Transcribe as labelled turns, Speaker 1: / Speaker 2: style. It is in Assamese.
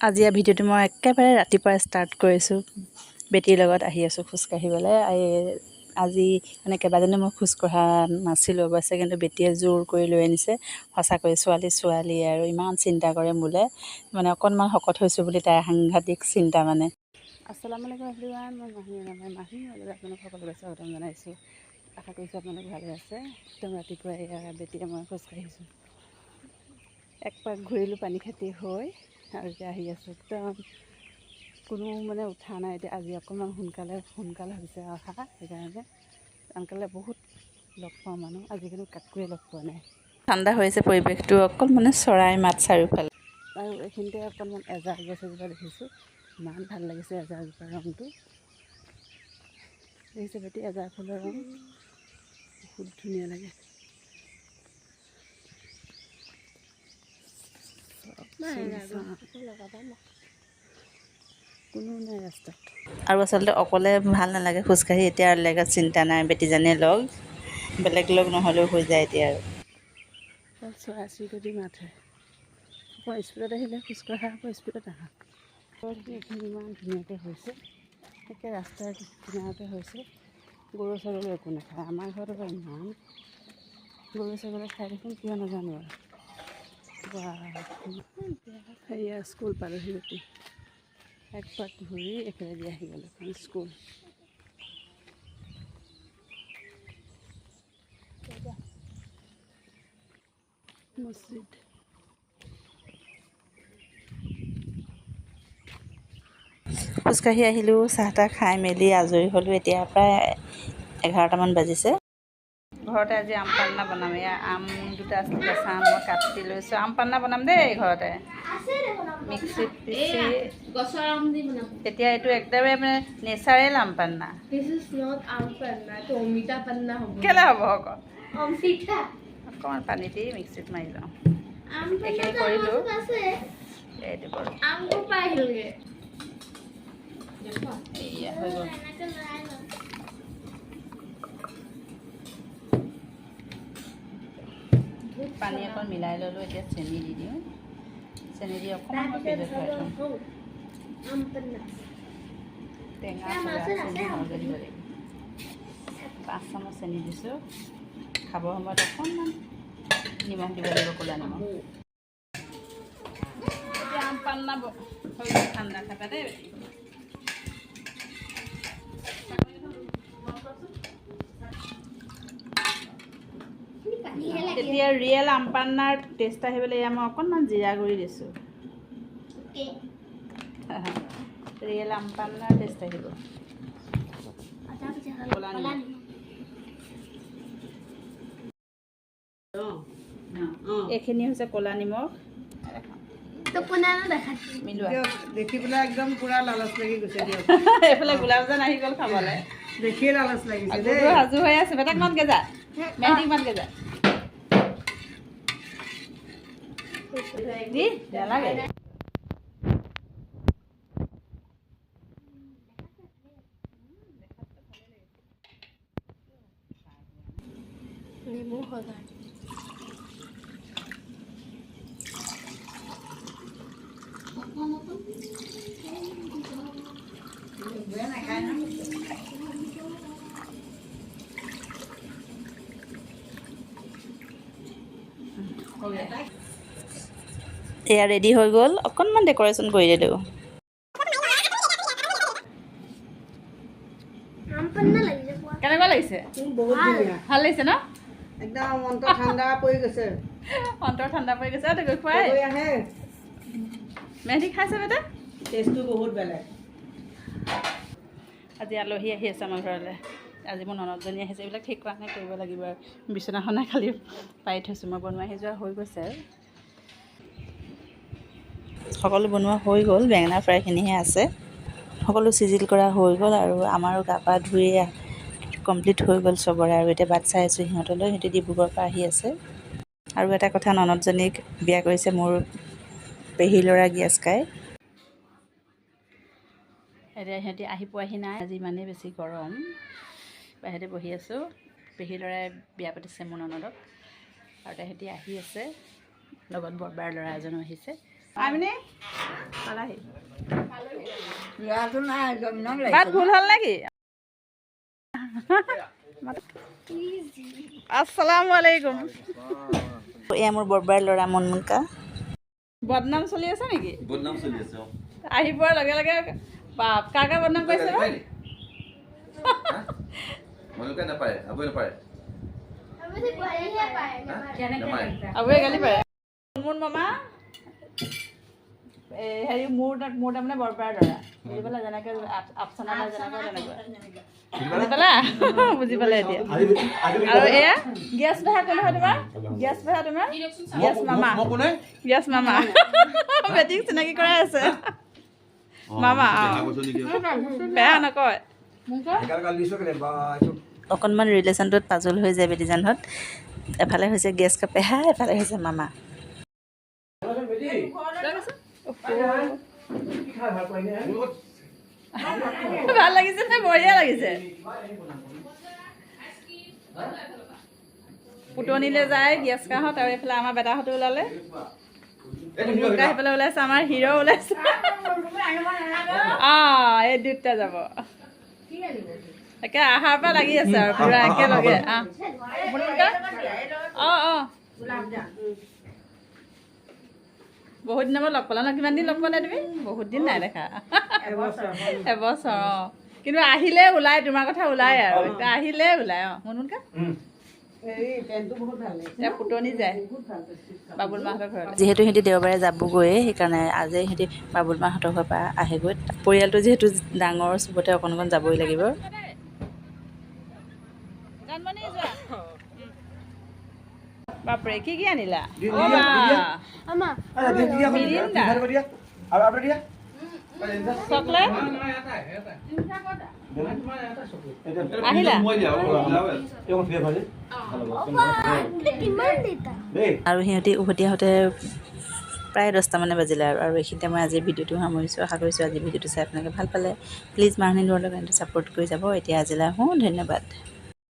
Speaker 1: আজি ভিডিঅ'টো মই একেবাৰে ৰাতিপুৱা ষ্টাৰ্ট কৰিছোঁ। বেটীৰ লগত আহি আছোঁ খোজকাঢ়িবলৈ। আজি মানে কেইবাজনীও মই খোজকঢ়া নাছিলোঁ অৱশ্যে, কিন্তু বেটীয়ে জোৰ কৰি লৈ আনিছে। সঁচাকৈ ছোৱালী আৰু ইমান চিন্তা কৰে মোলৈ, মানে অকণমান শকত হৈছোঁ বুলি তাই সাংঘাতিক চিন্তা মানে। আসসালামু আলাইকুম এভৰিৱান, মই মাহী আপোনালোক সকলোকে স্বাগতম জনাইছোঁ। আশা কৰিছোঁ আপোনালোক ভালে আছে। একদম ৰাতিপুৱা বেটীয়ে মই খোজকাঢ়িছোঁ। এক পাক ঘূৰিলোঁ পানী খেতি হৈ, আৰু এতিয়া আহি আছোঁ। একদম কোনো মানে উঠা নাই এতিয়া। আজি অকণমান সোনকালে হৈছে অহা, সেইকাৰণে সোনকালে বহুত লগ পাওঁ মানুহ। আজি কিন্তু কাকোৱে লগ পোৱা নাই। ঠাণ্ডা হৈছে পৰিৱেশটো, অকল মানে চৰাই মাত চাৰিওফালে। আৰু এইখিনিতে অকণমান এজাৰ গছ এজোপা দেখিছোঁ, ইমান ভাল লাগিছে এজাৰজোপাৰ ৰংটো। দেখিছে বেটি, এজাৰ ফুলৰ ৰং বহুত ধুনীয়া লাগে। কোনো নাই ৰাস্তাত, আৰু আচলতে অকলে ভাল নালাগে খোজকাঢ়ি। এতিয়া আৰু লগত চিন্তা নাই, বেটীজনীয়ে লগ, বেলেগ লগ নহ'লেও হৈ যায় এতিয়া। আৰু চৰাই চিৰিকটি মাতহে। আকৌ স্পীডত আহিলে খোজকঢ়া, আকৌ স্পীডত আহা। এইখিনি ইমান ধুনীয়াকৈ হৈছে, একে ৰাস্তাৰ কিনাৰতে হৈছে। গৰু ছাগলী একো নাখায়। আমাৰ ঘৰত আকৌ ইমান গৰু ছাগলী খাই দেখোন, কিয় নাজানো আৰু। সেয়া স্কুল পালোহি বেটি। এক পাক ঘূৰি একেবাৰে আহি গ'লোঁ স্কুল। মছজিদ খোজকাঢ়ি আহিলোঁ, চাহ তাহ খাই মেলি আজৰি হ'লোঁ। এতিয়া প্ৰায় 11টামান বাজিছে। ঘৰতে আজি আম পান্না বনাম। এয়া আম দুটা আছিল, কেঁচা আম মই কাটি লৈছোঁ। আম পান্না বনাম দেই ঘৰতে, মিক্সিত পিচি। তেতিয়া এইটো একেবাৰে মানে নেচাৰেল আম পান্না। কেলে হ'ব আকৌ, অকণমান পানী দি মিক্সিত মাৰি লওঁ। এইখিনি কৰিলোঁ, এইটো কৰোঁ। এয়া হৈ গ'ল। পানী অকণ মিলাই ল'লোঁ। এতিয়া চেনি দি দিওঁ। চেনি দি অকণমান মই ফ্ৰিজত থৈ থওঁ। টেঙা চেনি সৰহকৈ দিব লাগিব। 5 চামুচ চেনি দিছোঁ। খাবৰ সময়ত অকণমান নিমখ দিব লাগিব, ক'লা নিমখ। এতিয়া আম পান্না হৈ গ'ল। ঠাণ্ডা খাবা দেই। এতিয়া ৰিয়েল আম পান্নাৰ টেষ্ট আহিবলৈ এয়া মই অকণমান জিৰা গুড়ি দিছোঁ। ৰিয়েল আম পান্নাৰ টেষ্ট আহিব। এইখিনি হৈছে ক'লা নিমখ। দেখি পেলাই একদম পুৰা লালচ লাগি গৈছে। এইফালে গোলাপজান আহি গ'ল খাবলৈ, দেখিয়ে লালচ লাগিছে। সাজু হৈ আছে। বেটা কিমান কেজা, মেহেন্দি কিমান কেজা দি নালাগে। নেমু সজা এয়া ৰেডি হৈ গ'ল। অকণমান ডেক'ৰেশ্যন কৰি দিলোঁ। কেনেকুৱা লাগিছে? বহুত ধুনীয়া, ভাল লাগিছে ন? একদম অন্তৰ ঠাণ্ডা পৰি গৈছে। অন্তৰ ঠাণ্ডা পৰি গৈছে। খুৱাই আহে মেহেন্দি খাইছে বেটা, টেষ্টটো বহুত বেলেগ। আজি আলহী আহি আছে আমাৰ ঘৰলৈ। আজি মোৰ ননদজনী আহিছে। এইবিলাক ঠিক কৰা নাই, কৰিব লাগিব আৰু। বিচনাখনে খালি পাৰি থৈছোঁ। মই বনোৱা সিজোৱা হৈ গৈছে আৰু সকলো বনোৱা হৈ গ'ল। বেঙেনা ফ্ৰাইখিনিহে আছে। সকলো চিজিল কৰা হৈ গ'ল, আৰু আমাৰো গা পা ধুই কমপ্লিট হৈ গ'ল চবৰে। আৰু এতিয়া বাট চাই আছোঁ সিহঁতলৈ। সিহঁতে ডিব্ৰুগড়ৰ পৰা আহি আছে। আৰু এটা কথা, ননদজনীক বিয়া কৰিছে মোৰ পেহী ল'ৰা গিয়াচকাই। এতিয়া সিহঁতি আহি পোৱাহি নাই। আজি ইমানেই বেছি গৰম, বাহিৰতে বহি আছোঁ। পেহী ল'ৰাই বিয়া পাতিছে মোৰ ননদক, আৰু তাহাঁতি আহি আছে। লগত বৰবাৰ ল'ৰা এজনো আহিছে। আমিনি পালাহি
Speaker 2: ল'ৰাটো নাই জন্ম
Speaker 1: বাট ভুল হ'ল নেকি আসসালামু আলাইকুম এয়া মোৰ বৰবাৰ ল'ৰা মনমুনকা বদনাম চলি আছে নেকি
Speaker 3: বদনাম চলি আছে
Speaker 1: আহি পোৱাৰ লগে লগে বাপ কাকা বদনাম কৰিছে
Speaker 3: মনুকা নাপায় আবৈ নাপায়
Speaker 1: আবুৱে গালি পাৰে মোৰ মামা হেৰি মোৰ তাৰমানে বৰবাৰ ল'ৰা বুজি পালা যেনেকৈ আপচনা যেনেকৈ বুজি পালা বুজি পালে এতিয়া আৰু এয়া গেছ বেহা ক'লে হয় তোমাৰ গেছ বেহা তোমাৰ গেছ মামা বেটিক চিনাকি কৰাই আছে মামা বেয়া নকয় অকণমান ৰিলেশ্যনটোত পাজল হৈ যায় বেটিজানহঁত এফালে হৈছে গেছ পেহা এফালে হৈছে মামা ভাল লাগিছে নে বঢ়িয়া লাগিছে পুতনিলৈ যায় গেছ কাহঁত আৰু এইফালে আমাৰ বেটাহঁতো ওলালে সেইফালে ওলাইছে আমাৰ হিৰ' ওলাইছে এই দুটা যাব একে আহাৰ পৰা লাগি আছে আৰু পুৰা একেলগে বহুত দিনৰ পৰা লগ পালা ন কিমান দিন লগ পালা তুমি বহুত দিন নাই দেখা এবছৰ কিন্তু আহিলে ওলাই তোমাৰ কথা ওলাই আৰু এতিয়া আহিলে ওলাই মনমুনকা পুতনি যায় বাবুল মাহঁতৰ ঘৰত যিহেতু সিহঁতি দেওবাৰে যাবগৈ সেইকাৰণে আজি সিহঁতি বাবুল মাহঁতৰ ঘৰৰ পৰা আহেগৈ পৰিয়ালটো যিহেতু ডাঙৰ চবতে অকণ অকণ যাবই লাগিব বাপৰে কি কি আনিলা চকলেট আহিলা আৰু সিহঁতি উভতি আহোঁতে প্ৰায় 10টামানে বাজিলে আৰু এইখিনিতে মই আজিৰ ভিডিঅ'টো সামৰিছোঁ আশা কৰিছোঁ আজি ভিডিঅ'টো চাই আপোনালোকে ভাল পালে প্লিজ মাৰনি ল'ৰাৰ লগত ছাপোৰ্ট কৰি যাব এতিয়া আজিলৈ আহোঁ ধন্যবাদ